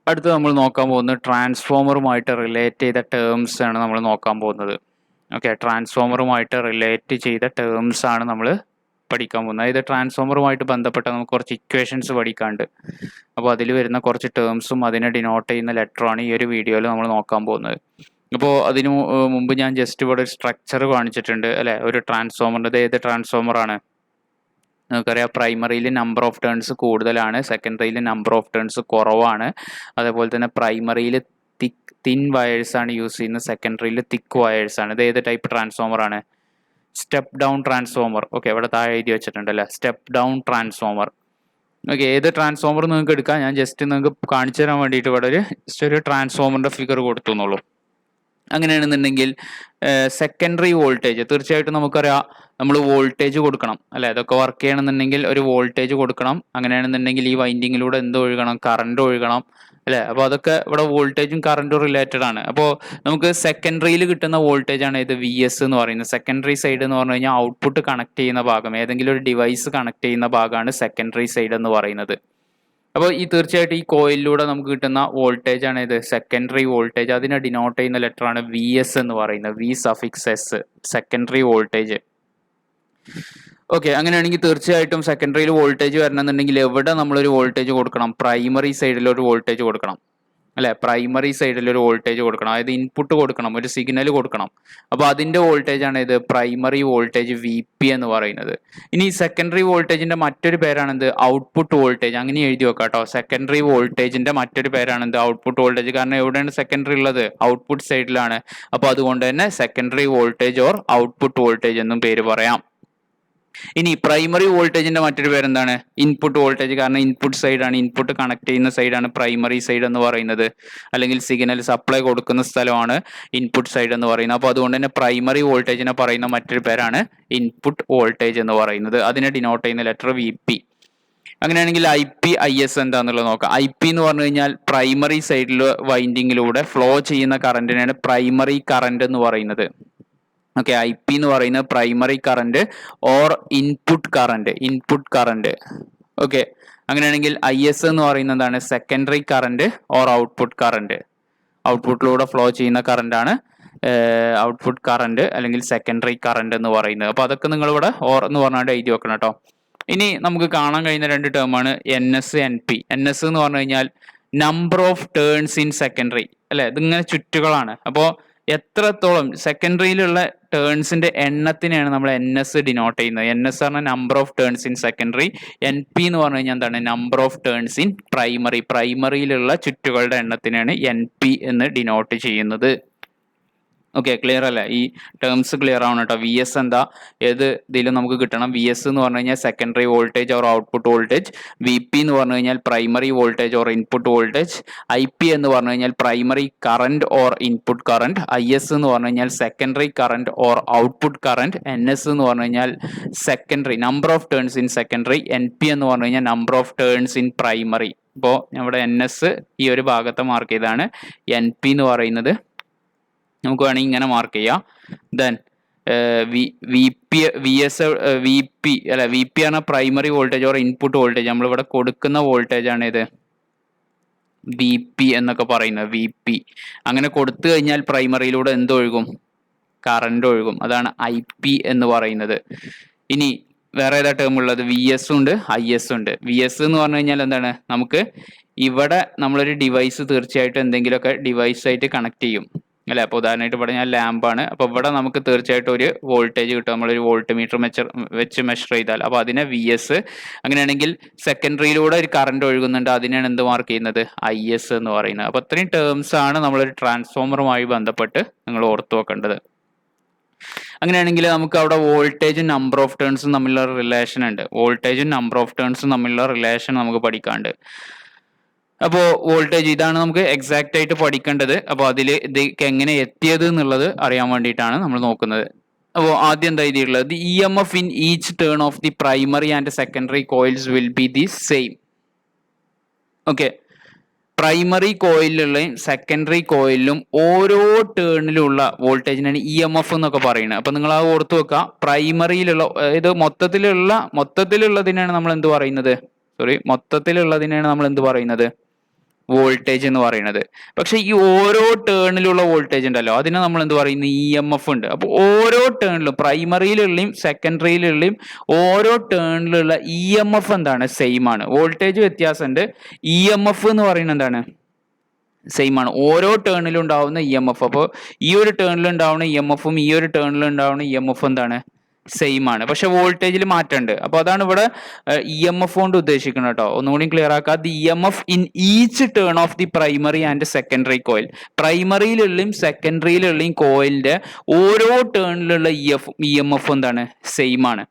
അടുത്ത് നമ്മൾ നോക്കാൻ പോകുന്നത് ട്രാൻസ്ഫോമറുമായിട്ട് റിലേറ്റ് ചെയ്ത ടേംസ് ആണ് നമ്മൾ നോക്കാൻ പോകുന്നത്. ഓക്കെ, ട്രാൻസ്ഫോമറുമായിട്ട് റിലേറ്റ് ചെയ്ത ടേംസ് ആണ് നമ്മൾ പഠിക്കാൻ പോകുന്നത്. അതായത് ട്രാൻസ്ഫോമറുമായിട്ട് ബന്ധപ്പെട്ട നമുക്ക് കുറച്ച് ഇക്വേഷൻസ് പഠിക്കാണ്ട്. അപ്പോൾ അതിൽ വരുന്ന കുറച്ച് ടേംസും അതിനെ ഡിനോട്ട് ചെയ്യുന്ന ലെറ്ററാണ് ഈ ഒരു വീഡിയോയിൽ നമ്മൾ നോക്കാൻ പോകുന്നത്. അപ്പോൾ അതിന് മുമ്പ് ഞാൻ ജസ്റ്റ് ഇവിടെ ഒരു സ്ട്രക്ചർ കാണിച്ചിട്ടുണ്ട് അല്ലേ, ഒരു ട്രാൻസ്ഫോമറിൻ്റെ. ഏത് ട്രാൻസ്ഫോമറാണ്? നമുക്കറിയാം പ്രൈമറിയിൽ നമ്പർ ഓഫ് ടേൺസ് കൂടുതലാണ്, സെക്കൻഡറിയിൽ നമ്പർ ഓഫ് ടേൺസ് കുറവാണ്. അതേപോലെ തന്നെ പ്രൈമറിയിൽ തിൻ വയേഴ്സ് ആണ് യൂസ് ചെയ്യുന്നത്, സെക്കൻഡറിയിൽ തിക്ക് വയേഴ്സ് ആണ്. ഇത് ഏത് ടൈപ്പ് ട്രാൻസ്ഫോമർ ആണ്? Step down transformer. ഓക്കെ, ഇവിടെ താഴെ എഴുതി വെച്ചിട്ടുണ്ട് അല്ലേ, സ്റ്റെപ്പ് ഡൗൺ ട്രാൻസ്ഫോമർ. ഓക്കെ, ഏത് ട്രാൻസ്ഫോമർ നിങ്ങൾക്ക് എടുക്കാം. ഞാൻ ജസ്റ്റ് നിങ്ങൾക്ക് കാണിച്ചു തരാൻ വേണ്ടിയിട്ട് ഇവിടെ ജസ്റ്റ് ഒരു ട്രാൻസ്ഫോമറിൻ്റെ ഫിഗർ കൊടുത്തു എന്നുള്ളൂ. അങ്ങനെയാണെന്നുണ്ടെങ്കിൽ സെക്കൻഡറി വോൾട്ടേജ് തീർച്ചയായിട്ടും നമുക്കറിയാം, നമ്മൾ വോൾട്ടേജ് കൊടുക്കണം അല്ലെ. അതൊക്കെ വർക്ക് ചെയ്യണമെന്നുണ്ടെങ്കിൽ ഒരു വോൾട്ടേജ് കൊടുക്കണം. അങ്ങനെയാണെന്നുണ്ടെങ്കിൽ ഈ വൈൻഡിങ്ങിലൂടെ എന്ത് ഒഴുകണം? കറണ്ട് ഒഴുകണം അല്ലെ. അപ്പോൾ അതൊക്കെ ഇവിടെ വോൾട്ടേജും കറണ്ടും റിലേറ്റഡ് ആണ്. അപ്പോൾ നമുക്ക് സെക്കൻഡറിയിൽ കിട്ടുന്ന വോൾട്ടേജ് ആണ് ഇത് VS എന്ന് പറയുന്നത്. സെക്കൻഡറി സൈഡ് എന്ന് പറഞ്ഞു കഴിഞ്ഞാൽ ഔട്ട്പുട്ട് കണക്ട് ചെയ്യുന്ന ഭാഗം, ഏതെങ്കിലും ഒരു ഡിവൈസ് കണക്ട് ചെയ്യുന്ന ഭാഗമാണ് സെക്കൻഡറി സൈഡ് എന്ന് പറയുന്നത്. അപ്പോൾ ഈ തീർച്ചയായിട്ടും ഈ കോയിലിലൂടെ നമുക്ക് കിട്ടുന്ന വോൾട്ടേജ് ആണ് ഇത് സെക്കൻഡറി വോൾട്ടേജ്. അതിനെ ഡിനോട്ട് ചെയ്യുന്ന ലെറ്റർ ആണ് VS എന്ന് പറയുന്നത്, V_S, സെക്കൻഡറി വോൾട്ടേജ്. ഓക്കെ, അങ്ങനെയാണെങ്കിൽ തീർച്ചയായിട്ടും സെക്കൻഡറിയിൽ വോൾട്ടേജ് വരണമെന്നുണ്ടെങ്കിൽ എവിടെ നമ്മളൊരു വോൾട്ടേജ് കൊടുക്കണം? പ്രൈമറി സൈഡിൽ ഒരു വോൾട്ടേജ് കൊടുക്കണം അല്ലെ. പ്രൈമറി സൈഡിൽ ഒരു വോൾട്ടേജ് കൊടുക്കണം, അതായത് ഇൻപുട്ട് കൊടുക്കണം, ഒരു സിഗ്നൽ കൊടുക്കണം. അപ്പോൾ അതിന്റെ വോൾട്ടേജ് ആണ് ഇത് പ്രൈമറി വോൾട്ടേജ് VP എന്ന് പറയുന്നത്. ഇനി സെക്കൻഡറി വോൾട്ടേജിന്റെ മറ്റൊരു പേരാണ് എന്ത്? Output voltage. അങ്ങനെ എഴുതി വെക്കാം കേട്ടോ. സെക്കൻഡറി വോൾട്ടേജിന്റെ മറ്റൊരു പേരാണ് എന്ത്? Output voltage. കാരണം എവിടെയാണ് സെക്കൻഡറി ഉള്ളത്? ഔട്ട്പുട്ട് സൈഡിലാണ്. അപ്പോൾ അതുകൊണ്ട് തന്നെ secondary voltage or output voltage എന്നും പേര് പറയാം. ഇനി പ്രൈമറി വോൾട്ടേജിന്റെ മറ്റൊരു പേരെന്താണ്? Input voltage. കാരണം ഇൻപുട്ട് സൈഡാണ്, ഇൻപുട്ട് കണക്ട് ചെയ്യുന്ന സൈഡാണ് പ്രൈമറി സൈഡ് എന്ന് പറയുന്നത്, അല്ലെങ്കിൽ സിഗ്നൽ സപ്ലൈ കൊടുക്കുന്ന സ്ഥലമാണ് ഇൻപുട്ട് സൈഡ് എന്ന് പറയുന്നത്. അപ്പോൾ അതുകൊണ്ട് തന്നെ പ്രൈമറി വോൾട്ടേജിനെ പറയുന്ന മറ്റൊരു പേരാണ് ഇൻപുട്ട് വോൾട്ടേജ് എന്ന് പറയുന്നത്. അതിനെ ഡിനോട്ട് ചെയ്യുന്ന ലെറ്റർ VP. അങ്ങനെയാണെങ്കിൽ IP/IS എന്താണെന്നുള്ളത് നോക്കാം. IP എന്ന് പറഞ്ഞു കഴിഞ്ഞാൽ പ്രൈമറി സൈഡിൽ വൈൻഡിങ്ങിലൂടെ ഫ്ലോ ചെയ്യുന്ന കറണ്ടിനാണ് പ്രൈമറി കറണ്ട് എന്ന് പറയുന്നത്. ഓക്കെ, IP എന്ന് പറയുന്നത് primary current or input current. Okay, അങ്ങനെയാണെങ്കിൽ IS എന്ന് പറയുന്നത് എന്താണ്? Secondary current or output current. ഔട്ട്പുട്ടിലൂടെ ഫ്ലോ ചെയ്യുന്ന കറണ്ടാണ് ഔട്ട്പുട്ട് കറണ്ട് അല്ലെങ്കിൽ സെക്കൻഡറി കറണ്ട് എന്ന് പറയുന്നത്. അപ്പോൾ അതൊക്കെ നിങ്ങളിവിടെ ഓർ എന്ന് പറഞ്ഞാൽ എഴുതി വെക്കണം കേട്ടോ. ഇനി നമുക്ക് കാണാൻ കഴിയുന്ന രണ്ട് ടേമാണ് NS, NP. NS എന്ന് പറഞ്ഞു കഴിഞ്ഞാൽ number of turns in secondary അല്ലെ. ഇതിങ്ങനെ ചുറ്റുകളാണ്. അപ്പോൾ എത്രത്തോളം സെക്കൻഡറിയിലുള്ള ടേൺസിന്റെ എണ്ണത്തിനെയാണ് നമ്മൾ NS ഡിനോട്ട് ചെയ്യുന്നത്. NS പറഞ്ഞാൽ number of turns in secondary. NP എന്ന് പറഞ്ഞു കഴിഞ്ഞാൽ എന്താണ്? Number of turns in primary. പ്രൈമറിയിലുള്ള ചുറ്റുകളുടെ എണ്ണത്തിനാണ് NP എന്ന് ഡിനോട്ട് ചെയ്യുന്നത്. ഓക്കെ, ക്ലിയർ അല്ലേ? ഈ ടേംസ് ക്ലിയർ ആവണം കേട്ടോ. VS എന്താ? ഏത് ഇതിലും നമുക്ക് കിട്ടണം. VS എന്ന് പറഞ്ഞു കഴിഞ്ഞാൽ secondary voltage or output voltage. VP എന്ന് പറഞ്ഞു കഴിഞ്ഞാൽ primary voltage or input voltage. IP എന്ന് പറഞ്ഞു കഴിഞ്ഞാൽ primary current or input current. IS എന്ന് പറഞ്ഞു കഴിഞ്ഞാൽ secondary current or output current. NS എന്ന് പറഞ്ഞു കഴിഞ്ഞാൽ secondary number of turns in secondary. NP എന്ന് പറഞ്ഞു കഴിഞ്ഞാൽ number of turns in primary. ഇപ്പോൾ നമ്മുടെ NS ഈ ഒരു ഭാഗത്തെ മാർക്ക് ചെയ്താണ്. NP എന്ന് പറയുന്നത് നമുക്ക് വേണമെങ്കിൽ ഇങ്ങനെ മാർക്ക് ചെയ്യാം. ദെൻ VP ആണ് primary voltage or input voltage. നമ്മളിവിടെ കൊടുക്കുന്ന വോൾട്ടേജ് ആണ് ഇത് VP എന്നൊക്കെ പറയുന്നത്. VP അങ്ങനെ കൊടുത്തു കഴിഞ്ഞാൽ പ്രൈമറിയിലൂടെ എന്തൊഴുകും? കറണ്ട് ഒഴുകും. അതാണ് IP എന്ന് പറയുന്നത്. ഇനി വേറെ ഏതാ ടേം ഉള്ളത്? VS ഉണ്ട്, IS ഉണ്ട്. VS എന്ന് പറഞ്ഞു കഴിഞ്ഞാൽ എന്താണ്? നമുക്ക് ഇവിടെ നമ്മളൊരു ഡിവൈസ് തീർച്ചയായിട്ടും എന്തെങ്കിലുമൊക്കെ ഡിവൈസ് ആയിട്ട് കണക്ട് ചെയ്യും അല്ലെ. അപ്പോൾ ഉദാഹരണമായിട്ട് ഇവിടെ ഞാൻ ലാമ്പാണ്. അപ്പോൾ ഇവിടെ നമുക്ക് തീർച്ചയായിട്ടും ഒരു വോൾട്ടേജ് കിട്ടും, നമ്മളൊരു വോൾട്ട് മീറ്റർ വെച്ച് മെഷർ ചെയ്താൽ. അപ്പോൾ അതിനെ VS. അങ്ങനെയാണെങ്കിൽ സെക്കൻഡറിയിലൂടെ ഒരു കറണ്ട് ഒഴുകുന്നുണ്ട്, അതിനാണ് എന്ത് മാർക്ക് ചെയ്യുന്നത്? IS എന്ന് പറയുന്നത്. അപ്പോൾ ഇത്രയും ടേംസ് ആണ് നമ്മളൊരു ട്രാൻസ്ഫോമറുമായി ബന്ധപ്പെട്ട് നിങ്ങൾ ഓർത്തു വെക്കേണ്ടത്. അങ്ങനെയാണെങ്കിൽ നമുക്ക് അവിടെ വോൾട്ടേജും നമ്പർ ഓഫ് ടേൺസും തമ്മിലുള്ള റിലേഷൻ ഉണ്ട്. വോൾട്ടേജും നമ്പർ ഓഫ് ടേൺസും തമ്മിലുള്ള റിലേഷൻ നമുക്ക് പഠിക്കാണ്ട്. അപ്പോൾ വോൾട്ടേജ് ഇതാണ് നമുക്ക് എക്സാക്റ്റ് ആയിട്ട് പഠിക്കേണ്ടത്. അപ്പോൾ അതിൽ ഇത് എങ്ങനെ എത്തിയത് എന്നുള്ളത് അറിയാൻ വേണ്ടിയിട്ടാണ് നമ്മൾ നോക്കുന്നത്. അപ്പോൾ ആദ്യം എന്താ എഴുതിയിട്ടുള്ളത്? The EMF in each turn of the primary and secondary coils will be the same. Okay, primary കോയിലും സെക്കൻഡറി കോയിലും ഓരോ ടേണിലുള്ള വോൾട്ടേജിനാണ് EMF എന്നൊക്കെ പറയുന്നത്. അപ്പൊ നിങ്ങൾ അത് ഓർത്ത് വെക്കുക. പ്രൈമറിയിലുള്ള ഇത് മൊത്തത്തിലുള്ളതിനാണ് നമ്മൾ എന്ത് പറയുന്നത്? മൊത്തത്തിലുള്ളതിനാണ് നമ്മൾ എന്ത് പറയുന്നത്? വോൾട്ടേജ് എന്ന് പറയുന്നത്. പക്ഷെ ഈ ഓരോ ടേണിലുള്ള വോൾട്ടേജ് ഉണ്ടല്ലോ അതിനെ നമ്മൾ എന്ത് പറയുന്നു, ഇ എം എഫ് ഉണ്ട്. അപ്പോൾ ഓരോ ടേണിലും പ്രൈമറിയിലുള്ളയും സെക്കൻഡറിയിലുള്ളയും ഓരോ ടേണിലുള്ള ഇ എം എഫ് എന്താണ്, സെയിം ആണ്. വോൾട്ടേജ് വ്യത്യാസമുണ്ട്, ഇ എം എഫ് എന്ന് പറയുന്നത് എന്താണ്, സെയിം ആണ്. ഓരോ ടേണിലും ഉണ്ടാവുന്ന ഇ എം എഫ്. അപ്പോൾ ഈ ഒരു ടേണിൽ ഉണ്ടാവുന്ന ഇ എം എഫും ഈ ഒരു ടേണിൽ ഉണ്ടാവുന്ന ഇ എം എഫ് എന്താണ്, സെയിം ആണ്. പക്ഷെ വോൾട്ടേജിൽ മാറ്റമുണ്ട്. അപ്പോൾ അതാണ് ഇവിടെ ഇ എം എഫ് കൊണ്ട് ഉദ്ദേശിക്കുന്നത് കേട്ടോ. ഒന്നുകൂടി ക്ലിയർ ആക്കുക. The E M F in each turn of the primary and secondary coil. പ്രൈമറിയിലുള്ളയും സെക്കൻഡറിയിലുള്ളയും കോയിലിന്റെ ഓരോ ടേണിലുള്ള ഇ എം എഫ് എന്താണ്, സെയിം ആണ്.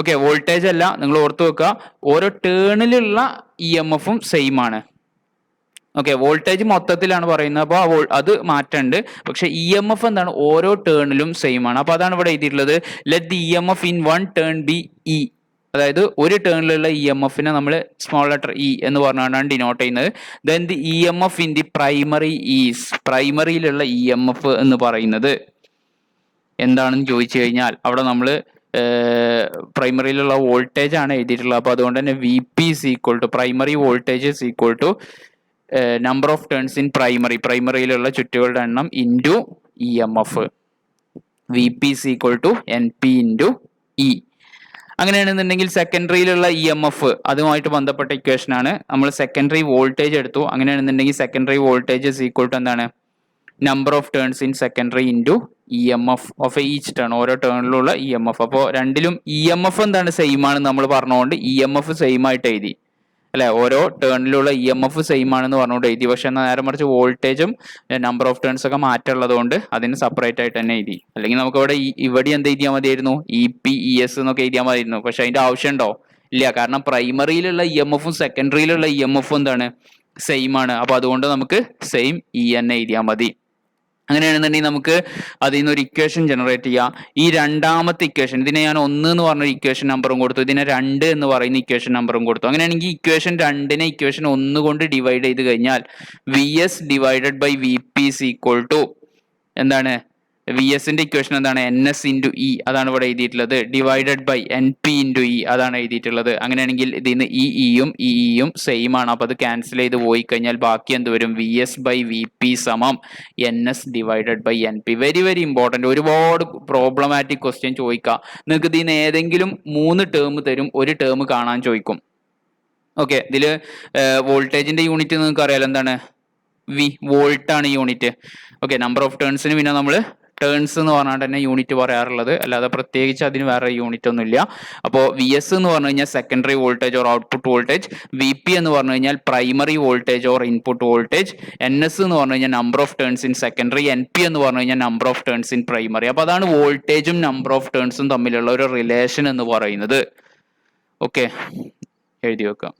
ഓക്കെ, വോൾട്ടേജ് അല്ല, നിങ്ങൾ ഓർത്ത് വെക്കുക, ഓരോ ടേണിലുള്ള ഇ എം എഫും സെയിം ആണ്. ഓക്കെ, വോൾട്ടേജ് മൊത്തത്തിലാണ് പറയുന്നത്, അപ്പോൾ അത് മാറ്റമുണ്ട്. പക്ഷെ ഇ എം എഫ് എന്താണ്, ഓരോ ടേണിലും സെയിം ആണ്. അപ്പോൾ അതാണ് ഇവിടെ എഴുതിയിട്ടുള്ളത്, let the E M F in one turn B E. അതായത് ഒരു ടേണിലുള്ള ഇ എം എഫിനെ നമ്മൾ സ്മോൾ ലെറ്റർ ഇ എന്ന് പറഞ്ഞുകൊണ്ടാണ് ഡിനോട്ട് ചെയ്യുന്നത്. Then the E M F in the primary is, പ്രൈമറിയിലുള്ള ഇ എം എഫ് എന്ന് പറയുന്നത് എന്താണെന്ന് ചോദിച്ചു കഴിഞ്ഞാൽ അവിടെ നമ്മൾ പ്രൈമറിയിലുള്ള വോൾട്ടേജ് ആണ് എഴുതിയിട്ടുള്ളത്. അപ്പോൾ അതുകൊണ്ട് തന്നെ V P is equal to primary voltage is equal to number of turns in primary, പ്രൈമറിയിലുള്ള ചുറ്റുകളുടെ എണ്ണം into E M F. V P is equal to N P into E. അങ്ങനെയാണെന്നുണ്ടെങ്കിൽ സെക്കൻഡറിയിലുള്ള ഇ എം എഫ് അതുമായിട്ട് ബന്ധപ്പെട്ട equation ആണ്. നമ്മൾ secondary voltage എടുത്തു. അങ്ങനെയാണെന്നുണ്ടെങ്കിൽ secondary voltage is equal to എന്താണ്, number of turns in secondary into E M F of each turn, ഓരോ ടേണിലുള്ള ഇ എം എഫ്. അപ്പോൾ രണ്ടിലും ഇ എം എഫ് എന്താണ്, സെയിം ആണ് നമ്മൾ പറഞ്ഞുകൊണ്ട് ഇ എം എഫ് സെയിം ആയിട്ട് എഴുതി അല്ലെ. ഓരോ ടേണിലുള്ള ഇ എം എഫ് സെയിം ആണെന്ന് പറഞ്ഞുകൊണ്ട് എഴുതി. പക്ഷെ എന്നാൽ നേരെ മറിച്ച് വോൾട്ടേജും നമ്പർ ഓഫ് ടേൺസ് ഒക്കെ മാറ്റമുള്ളത് കൊണ്ട് അതിന് സെപ്പറേറ്റ് ആയിട്ട് തന്നെ എഴുതി. അല്ലെങ്കിൽ നമുക്ക് ഇവിടെ എന്ത് എഴുതിയാൽ മതിയായിരുന്നു, ഇ പി ഇ എസ് എന്നൊക്കെ എഴുതിയാൽ മതിയായിരുന്നു. പക്ഷെ അതിന്റെ ആവശ്യമുണ്ടോ, ഇല്ല. കാരണം പ്രൈമറിയിലുള്ള ഇ എം എഫും സെക്കൻഡറിയിലുള്ള ഇ എം എഫും എന്താണ്, സെയിം ആണ്. അപ്പൊ അതുകൊണ്ട് നമുക്ക് സെയിം ഇ എൻ എഴുതിയാൽ മതി. അങ്ങനെയാണെന്നുണ്ടെങ്കിൽ നമുക്ക് അതിൽ നിന്ന് ഒരു ഇക്വേഷൻ ജനറേറ്റ് ചെയ്യാം. ഈ രണ്ടാമത്തെ ഇക്വേഷൻ, ഇതിനെ ഞാൻ 1 എന്ന് പറഞ്ഞ ഇക്വേഷൻ നമ്പറും കൊടുത്തു, ഇതിനെ 2 എന്ന് പറയുന്ന ഇക്വേഷൻ നമ്പറും കൊടുത്തു. അങ്ങനെയാണെങ്കിൽ ഇക്വേഷൻ 2നെ ഇക്വേഷൻ 1 കൊണ്ട് ഡിവൈഡ് ചെയ്ത് കഴിഞ്ഞാൽ V S divided by V P is equal to എന്താണ്, വി എസിന്റെ ഇക്വേഷൻ എന്താണ്, എൻ എസ് ഇൻറ്റു ഇ, അതാണ് ഇവിടെ എഴുതിയിട്ടുള്ളത്. Divided by N P into E, അതാണ് എഴുതിയിട്ടുള്ളത്. അങ്ങനെയാണെങ്കിൽ ഇതിന് ഇയും ഇയും സെയിം ആണ്. അപ്പോൾ അത് ക്യാൻസൽ ചെയ്ത് പോയി കഴിഞ്ഞാൽ ബാക്കി എന്ത് വരും, V S by V P സമം N S divided by N P. Very very important, ഒരുപാട് പ്രോബ്ലമാറ്റിക് ക്വസ്റ്റ്യൻ ചോദിക്കാം. നിങ്ങൾക്ക് ഇതിന് ഏതെങ്കിലും 3 ടേം തരും, ഒരു ടേം കാണാൻ ചോദിക്കും. ഓക്കെ, ഇതിൽ വോൾട്ടേജിന്റെ യൂണിറ്റ് നിങ്ങൾക്ക് അറിയാലോ, എന്താണ്, വി, വോൾട്ട് ആണ് യൂണിറ്റ്. ഓക്കെ, നമ്പർ ഓഫ് ടേൺസിന് പിന്നെ നമ്മൾ ടേൺസ് എന്ന് പറഞ്ഞാൽ തന്നെ യൂണിറ്റ് പറയാറുള്ളത്, അല്ലാതെ പ്രത്യേകിച്ച് അതിന് വേറെ യൂണിറ്റ് ഒന്നും ഇല്ല. അപ്പോൾ വി എസ് എന്ന് പറഞ്ഞു കഴിഞ്ഞാൽ secondary voltage or output voltage, V P എന്ന് പറഞ്ഞു കഴിഞ്ഞാൽ primary voltage or input voltage, N S എന്ന് പറഞ്ഞു കഴിഞ്ഞാൽ number of turns in secondary, N P എന്ന് പറഞ്ഞു കഴിഞ്ഞാൽ number of turns in primary. അപ്പോൾ അതാണ് വോൾട്ടേജും നമ്പർ ഓഫ് ടേൺസും തമ്മിലുള്ള ഒരു റിലേഷൻ എന്ന് പറയുന്നത്. ഓക്കെ, എഴുതി വെക്കാം.